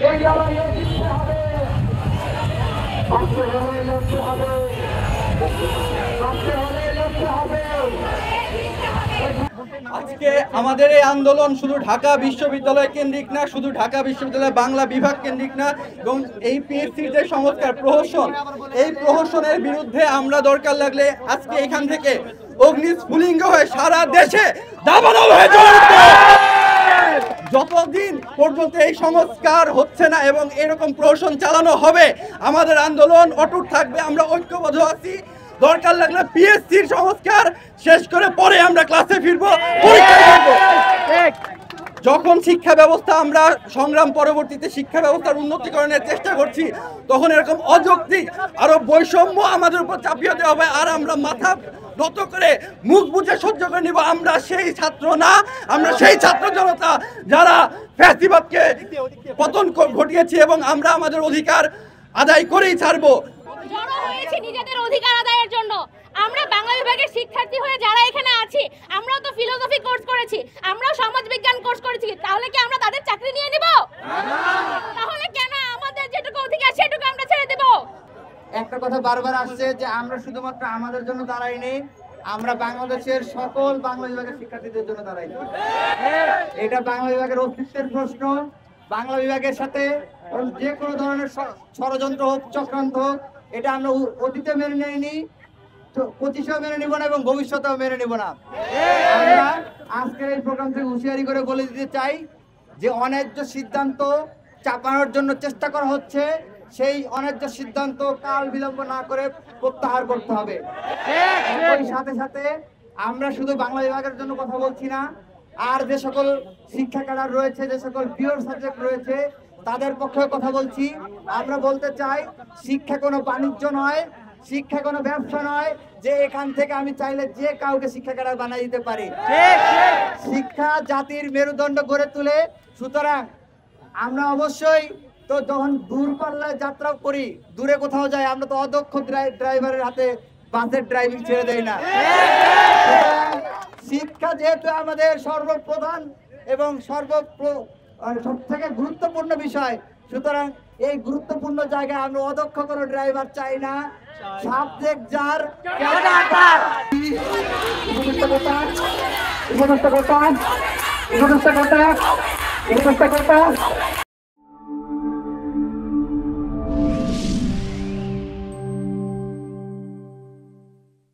এই লড়াইয়ে জিততে হবে, লড়তে হলে লড়তে হবে, লড়তে হলে লড়তে হবে। আজকে আমাদের এই আন্দোলন শুধু ঢাকা বিশ্ববিদ্যালয় কেন্দ্রিক না, শুধু ঢাকা বিশ্ববিদ্যালয় বাংলা বিভাগ কেন্দ্রিক না, এবং এই পিএসসির যে সংস্কার প্রহসন, এই প্রহসনের বিরুদ্ধে আমরা দরকার লাগলে আজকে এখান থেকে অগ্নিস্ফুলিঙ্গ হয়ে সারা দেশে দাবানল হয়ে চলবে। যতদিন পর্যন্ত এই সংস্কার হচ্ছে না এবং এরকম প্রহসন চালানো হবে, আমাদের আন্দোলন অটুট থাকবে। আমরা ঐক্যবদ্ধ আছি। দরকার লাগলে পিএসসির সংস্কার শেষ করে পরে আমরা ক্লাসে ফিরবো, পরীক্ষা করব। যখন শিক্ষা ব্যবস্থা আমরা সংগ্রাম পরবর্তীতে শিক্ষা ব্যবস্থার উন্নতিকরণের চেষ্টা করছি, তখন এরকম অযৌক্তিক আরো বৈষম্য আমাদের উপর চাপিয়ে দেওয়া হবে, আর আমরা মাথা নত করে মুখ বুজে সহ্য করে নিব। আমরা সেই ছাত্র না, আমরা সেই ছাত্র জনতা যারা ফ্যাসিবাদকে পতন ঘটিয়েছি, এবং আমরা আমাদের অধিকার আদায় করেই ছাড়বো। জড়ো হয়েছে নিজেদের অধিকার আদায়ের জন্য। আমরা বাংলা বিভাগের শিক্ষার্থী হয়ে যারা এখানে আছি, আমরাও তো ফিলোসফি কোর্স করেছি, আমরাও সমাজবিজ্ঞান কোর্স করেছি, তাহলে কি আমরা তাদের চাকরি নিয়ে নিব? তাহলে কেন আমাদের যেটুকু অধিকার সেটুকু আমরা ছেড়ে দেব? একটা কথা বারবার আসছে যে আমরা শুধুমাত্র আমাদের জন্য দাঁড়াইনি, আমরা বাংলাদেশের সকল বাংলা বিভাগের শিক্ষার্থীদের জন্য দাঁড়াইনি। এটা বাংলা বিভাগের অস্তিত্বের প্রশ্ন। বাংলা বিভাগের সাথে যে কোনো ধরনের ষড়যন্ত্র হোক, চক্রান্ত হোক, এটা আমরা অতীতে মেনে নেইনি, 25-এও মেনে নিব না, এবং ভবিষ্যতেও মেনে নিব না। আমরা আজকের এই প্রোগ্রাম থেকে হুঁশিয়ারি করে বলে দিতে চাই যে অন্যায্য সিদ্ধান্ত চাপানোর জন্য চেষ্টা করা হচ্ছে, সেই অন্যায্য সিদ্ধান্ত কাল বিলম্ব না করে প্রত্যাহার করতে হবে। এর সাথে সাথে আমরা শুধু বাংলা বিভাগের জন্য কথা বলছি না, আর যে সকল শিক্ষা ক্যাডার রয়েছে, যে সকল পিওর সাবজেক্ট রয়েছে, তাদের পক্ষে কথা বলছি। আমরা বলতে চাই, শিক্ষা কোনো বাণিজ্য নয়, শিক্ষা কোনো ব্যবসা নয় যে এখান থেকে আমি চাইলে যে কাউকে শিক্ষা ক্যাডার বানিয়ে দিতে পারি। শিক্ষা জাতির মেরুদণ্ড গড়ে তোলে। সুতরাং আমরা অবশ্যই তো যখন দূরপাল্লায় যাত্রা করি, দূরে কোথাও যাই, আমরা তো অদক্ষ ড্রাইভারের হাতে বাসের ড্রাইভিং ছেড়ে দেই না। শিক্ষা যেহেতু আমাদের সর্বপ্রধান এবং সবথেকে গুরুত্বপূর্ণ বিষয়, সুতরাং এই গুরুত্বপূর্ণ জায়গায় আমরা অদক্ষ কোনো ড্রাইভার চাই না। সাবজেক্ট যার উপদেষ্টা